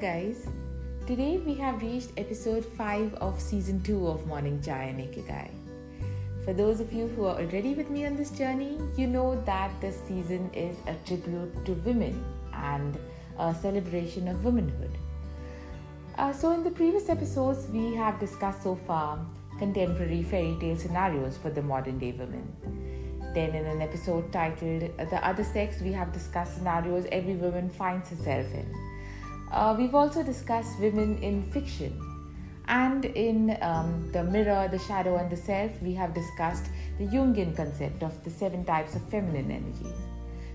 guys. Today we have reached episode 5 of season 2 of Morning Chai and Ikigai. For those of you who are already with me on this journey, you know that this season is a tribute to women and a celebration of womanhood. So in the previous episodes, we have discussed so far contemporary fairy tale scenarios for the modern day women. Then in an episode titled The Other Sex, we have discussed scenarios every woman finds herself in. We've also discussed women in fiction. And in The Mirror, The Shadow and the Self, we have discussed the Jungian concept of the 7 types of feminine energies.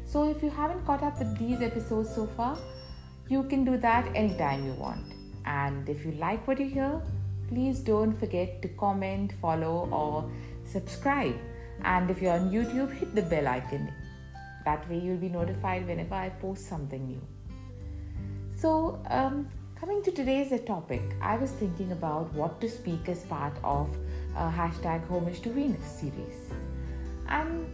So if you haven't caught up with these episodes so far, you can do that anytime you want. And if you like what you hear, please don't forget to comment, follow or subscribe. And if you're on YouTube, hit the bell icon. That way you'll be notified whenever I post something new. So, coming to today's topic, I was thinking about what to speak as part of a #Homage to Venus series. And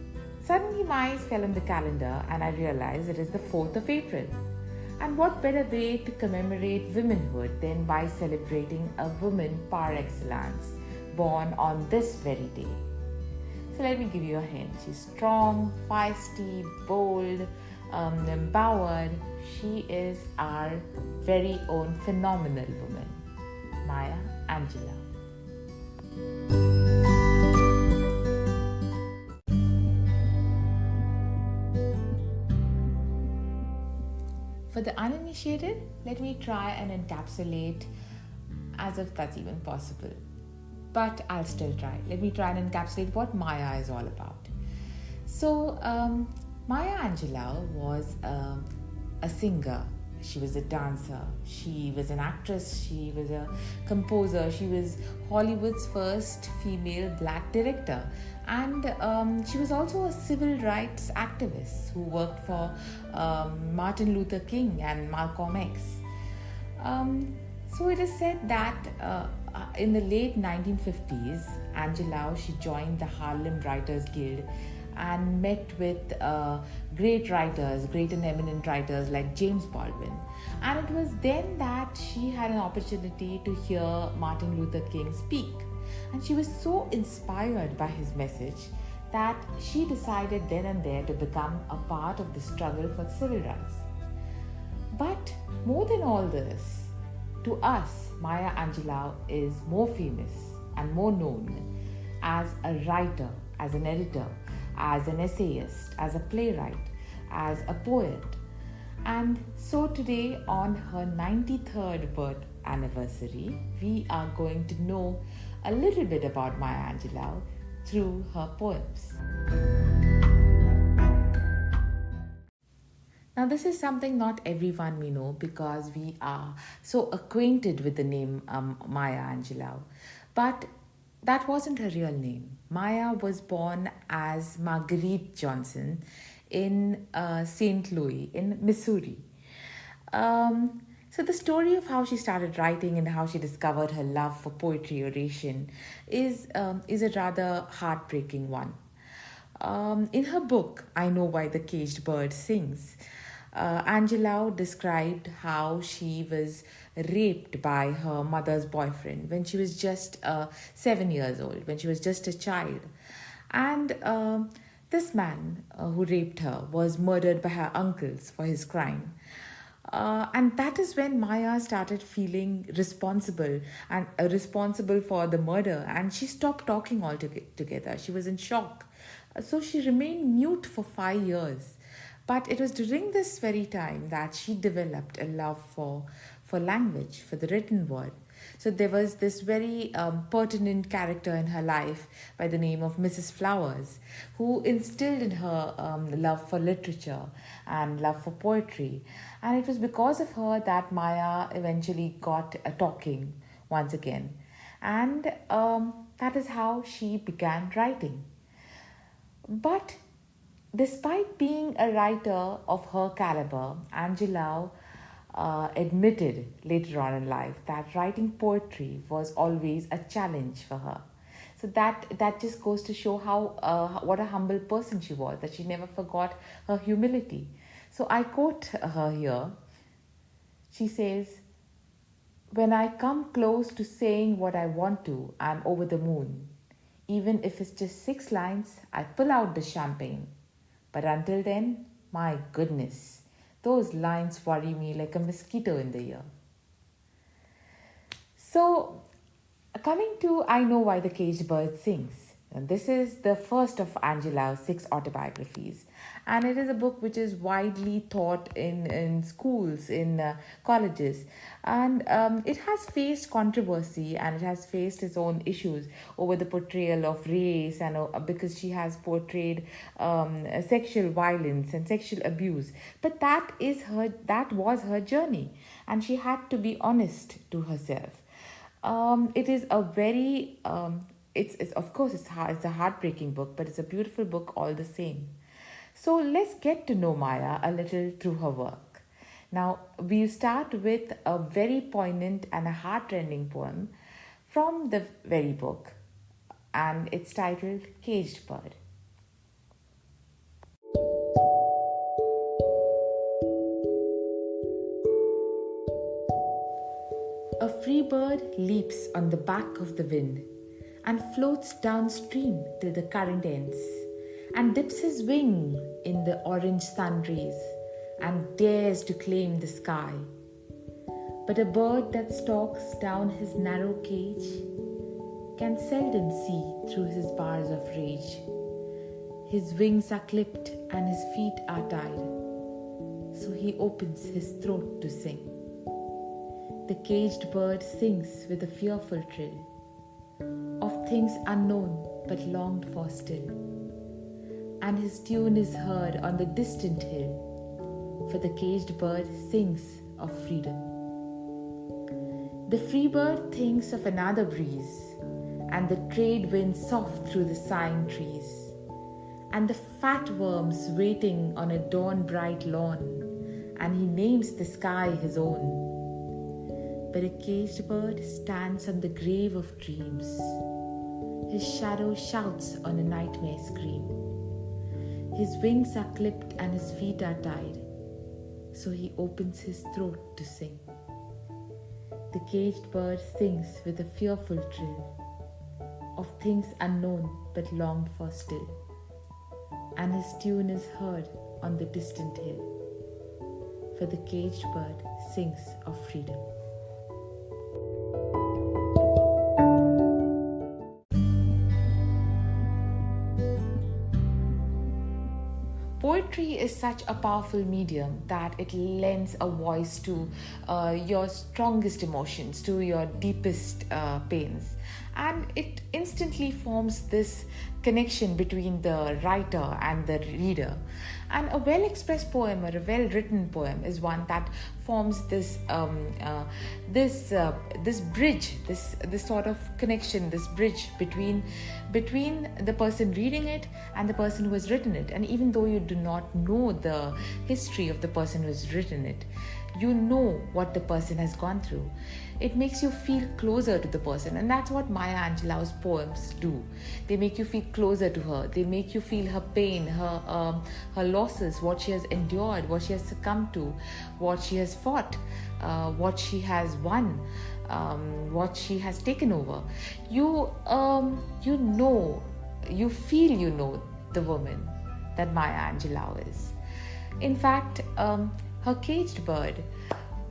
suddenly my eyes fell on the calendar and I realized it is the 4th of April. And what better way to commemorate womanhood than by celebrating a woman par excellence, born on this very day. So let me give you a hint. She's strong, feisty, bold, empowered. She is our very own phenomenal woman, Maya Angelou. For the uninitiated, let me try and encapsulate, as if that's even possible. But I'll still try. Let me try and encapsulate what Maya is all about. So, Maya Angelou was a singer. She was a dancer. She was an actress. She was a composer. She was Hollywood's first female black director. And she was also a civil rights activist who worked for Martin Luther King and Malcolm X. So it is said that in the late 1950s, Angelou, she joined the Harlem Writers Guild and met with great writers, great and eminent writers like James Baldwin. And it was then that she had an opportunity to hear Martin Luther King speak. And she was so inspired by his message that she decided then and there to become a part of the struggle for civil rights. But more than all this, to us, Maya Angelou is more famous and more known as a writer, as an editor, as an essayist, as a playwright, as a poet. And so today, on her 93rd birth anniversary, we are going to know a little bit about Maya Angelou through her poems. Now, this is something not everyone may know because we are so acquainted with the name Maya Angelou. But that wasn't her real name. Maya was born as Marguerite Johnson in St. Louis in Missouri. So the story of how she started writing and how she discovered her love for poetry oration is a rather heartbreaking one. In her book, I Know Why the Caged Bird Sings, Angelou described how she was raped by her mother's boyfriend when she was just 7 years old, when she was just a child. And this man who raped her was murdered by her uncles for his crime. And that is when Maya started feeling responsible for the murder, and she stopped talking altogether. She was in shock. So she remained mute for 5 years. But it was during this very time that she developed a love for language, for the written word. So there was this very pertinent character in her life by the name of Mrs. Flowers, who instilled in her love for literature and love for poetry. And it was because of her that Maya eventually got talking once again. And that is how she began writing. But despite being a writer of her caliber, Angelou admitted later on in life that writing poetry was always a challenge for her. So that just goes to show how what a humble person she was, that she never forgot her humility. So I quote her here. She says, When I come close to saying what I want to, I'm over the moon. Even if it's just 6 lines, I pull out the champagne. But until then, my goodness, those lines worry me like a mosquito in the ear. So, coming to I Know Why the Caged Bird Sings. And this is the first of Angelou's 6 autobiographies. And it is a book which is widely taught in schools, in colleges. And it has faced controversy and it has faced its own issues over the portrayal of race and because she has portrayed sexual violence and sexual abuse. But that was her journey. And she had to be honest to herself. It is a very it's of course it's a heartbreaking book, but it's a beautiful book all the same. So let's get to know Maya a little through her work. Now we'll start with a very poignant and a heartrending poem from the very book, and it's titled Caged Bird. A free bird leaps on the back of the wind and floats downstream till the current ends, and dips his wing in the orange sun rays and dares to claim the sky. But a bird that stalks down his narrow cage can seldom see through his bars of rage. His wings are clipped and his feet are tied, so he opens his throat to sing. The caged bird sings with a fearful trill of things unknown but longed for still, and his tune is heard on the distant hill, for the caged bird sings of freedom. The free bird thinks of another breeze, and the trade winds soft through the sighing trees, and the fat worms waiting on a dawn-bright lawn, and he names the sky his own. But a caged bird stands on the grave of dreams. His shadow shouts on a nightmare scream. His wings are clipped and his feet are tied, so he opens his throat to sing. The caged bird sings with a fearful trill of things unknown but longed for still, and his tune is heard on the distant hill, for the caged bird sings of freedom. Poetry is such a powerful medium that it lends a voice to your strongest emotions, to your deepest pains. And it instantly forms this connection between the writer and the reader. And a well-expressed poem or a well-written poem is one that forms this bridge, this sort of connection, this bridge between the person reading it and the person who has written it. And even though you do not know the history of the person who has written it, you know what the person has gone through. It makes you feel closer to the person, and that's what Maya Angelou's poems do. They make you feel closer to her. They make you feel her pain, her losses, what she has endured, what she has succumbed to, what she has fought, what she has won, what she has taken over. You feel the woman that Maya Angelou is. In fact, her Caged Bird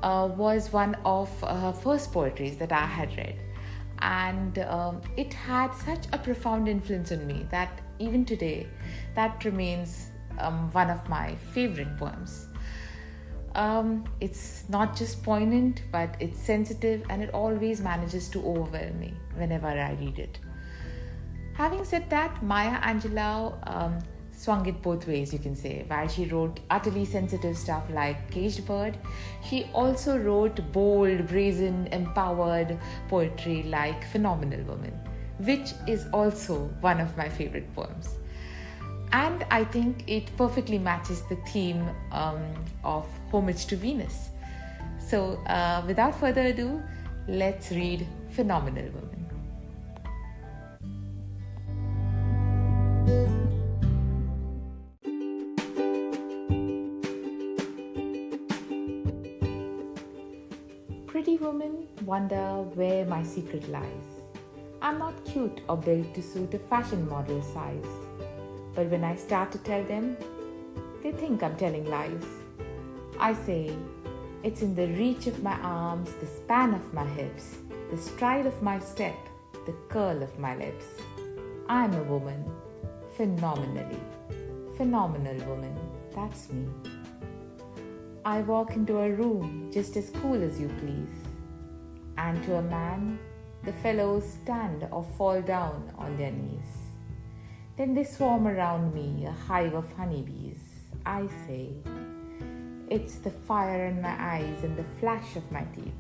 was one of her first poetries that I had read, and it had such a profound influence on me that even today that remains one of my favorite poems. It's not just poignant, but it's sensitive, and it always manages to overwhelm me whenever I read it. Having said that, Maya Angelou swung it both ways, you can say. While she wrote utterly sensitive stuff like Caged Bird, she also wrote bold, brazen, empowered poetry like Phenomenal Woman, which is also one of my favorite poems. And I think it perfectly matches the theme of Homage to Venus. So without further ado, let's read Phenomenal Woman. Pretty woman, wonder where my secret lies. I'm not cute or built to suit a fashion model size. But when I start to tell them, they think I'm telling lies. I say, it's in the reach of my arms, the span of my hips, the stride of my step, the curl of my lips. I'm a woman, phenomenally. Phenomenal woman, that's me. I walk into a room just as cool as you please. And to a man, the fellows stand or fall down on their knees. Then they swarm around me, a hive of honeybees. I say, it's the fire in my eyes and the flash of my teeth,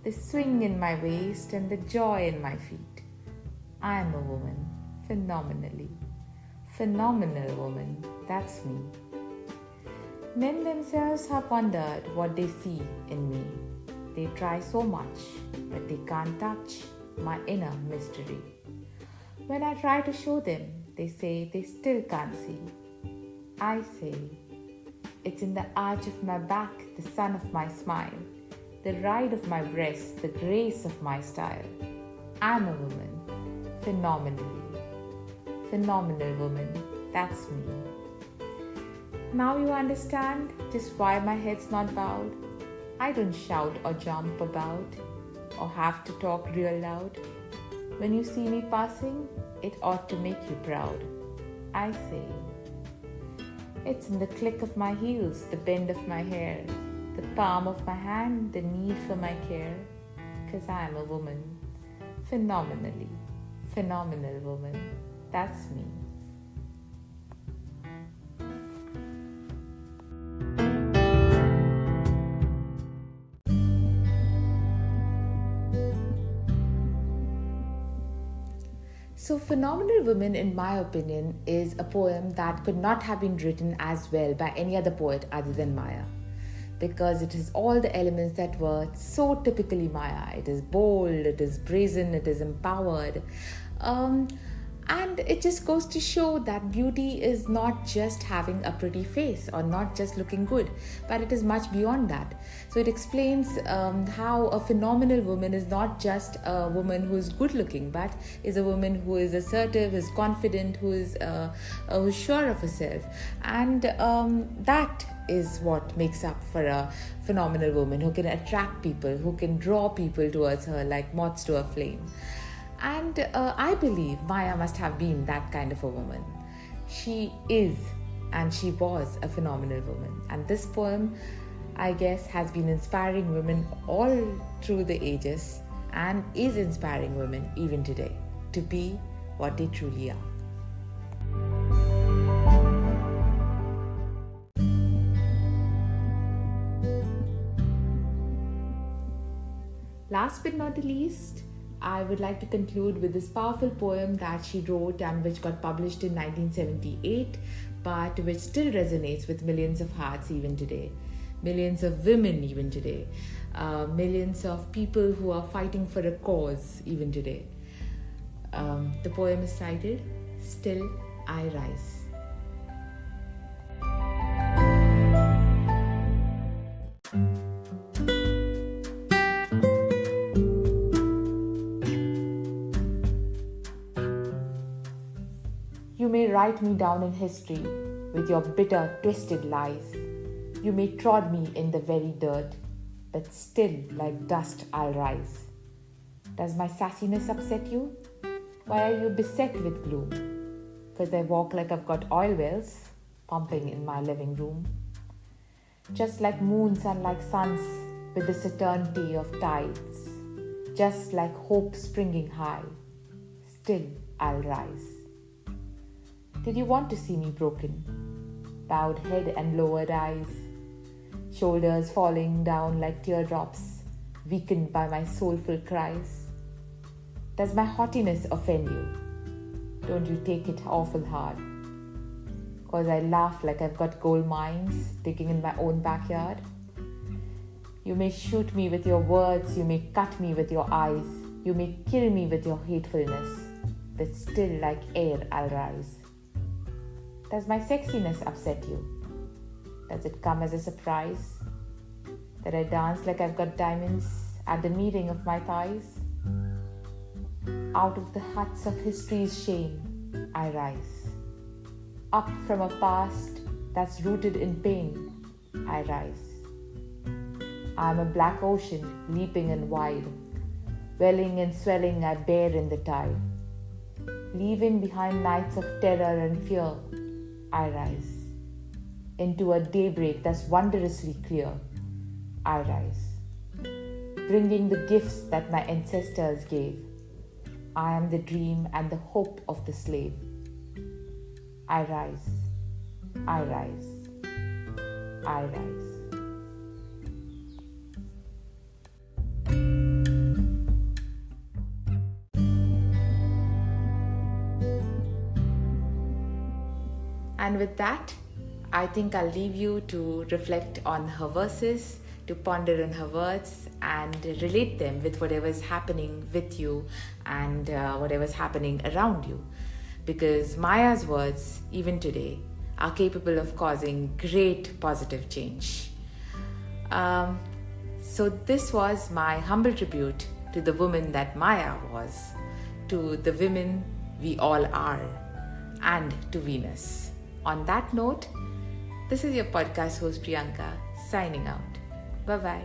the swing in my waist and the joy in my feet. I am a woman, phenomenally. Phenomenal woman, that's me. Men themselves have wondered what they see in me. They try so much, but they can't touch my inner mystery. When I try to show them, they say they still can't see. I say, it's in the arch of my back, the sun of my smile, the ride of my breast, the grace of my style. I'm a woman, phenomenally. Phenomenal woman, that's me. Now you understand just why my head's not bowed. I don't shout or jump about or have to talk real loud. When you see me passing, it ought to make you proud. I say, it's in the click of my heels, the bend of my hair, the palm of my hand, the need for my care. 'Cause I am a woman, phenomenally, phenomenal woman, that's me. So, Phenomenal Woman, in my opinion, is a poem that could not have been written as well by any other poet other than Maya, because it has all the elements that were so typically Maya. It is bold, it is brazen, it is empowered. And it just goes to show that beauty is not just having a pretty face or not just looking good, but it is much beyond that. So it explains how a phenomenal woman is not just a woman who is good looking, but is a woman who is assertive, is confident, who's sure of herself. And that is what makes up for a phenomenal woman who can attract people, who can draw people towards her like moths to a flame. And I believe Maya must have been that kind of a woman. She is and she was a phenomenal woman. And this poem, I guess, has been inspiring women all through the ages and is inspiring women even today to be what they truly are. Last but not the least, I would like to conclude with this powerful poem that she wrote and which got published in 1978, but which still resonates with millions of hearts even today, millions of women even today, millions of people who are fighting for a cause even today. The poem is titled, Still I Rise. You may write me down in history with your bitter, twisted lies. You may trod me in the very dirt, but still like dust I'll rise. Does my sassiness upset you? Why are you beset with gloom? 'Cause I walk like I've got oil wells pumping in my living room. Just like moons and like suns with the certainty of tides. Just like hope springing high, still I'll rise. Did you want to see me broken? Bowed head and lowered eyes, shoulders falling down like teardrops, weakened by my soulful cries. Does my haughtiness offend you? Don't you take it awful hard? 'Cause I laugh like I've got gold mines digging in my own backyard. You may shoot me with your words, you may cut me with your eyes, you may kill me with your hatefulness, but still like air I'll rise. Does my sexiness upset you? Does it come as a surprise that I dance like I've got diamonds at the meeting of my thighs. Out of the huts of history's shame, I rise. Up from a past that's rooted in pain, I rise. I am a black ocean leaping and wide, welling and swelling I bear in the tide. Leaving behind nights of terror and fear, I rise. Into a daybreak that's wondrously clear, I rise. Bringing the gifts that my ancestors gave, I am the dream and the hope of the slave. I rise, I rise, I rise. And with that, I think I'll leave you to reflect on her verses, to ponder on her words and relate them with whatever's happening with you and whatever's happening around you. Because Maya's words, even today, are capable of causing great positive change. So this was my humble tribute to the woman that Maya was, to the women we all are, and to Venus. On that note, this is your podcast host Priyanka signing out. Bye-bye.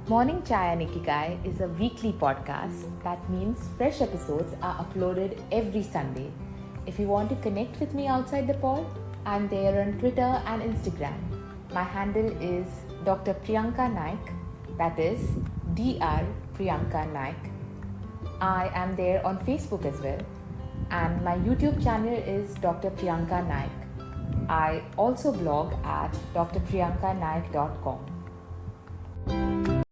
Morning Chai and Ikigai is a weekly podcast. That means fresh episodes are uploaded every Sunday. If you want to connect with me outside the pod, I'm there on Twitter and Instagram. My handle is Dr. Priyanka Naik. That is Dr. Priyanka Naik. I am there on Facebook as well. And my YouTube channel is Dr. Priyanka Naik. I also blog at drpriyankanaik.com.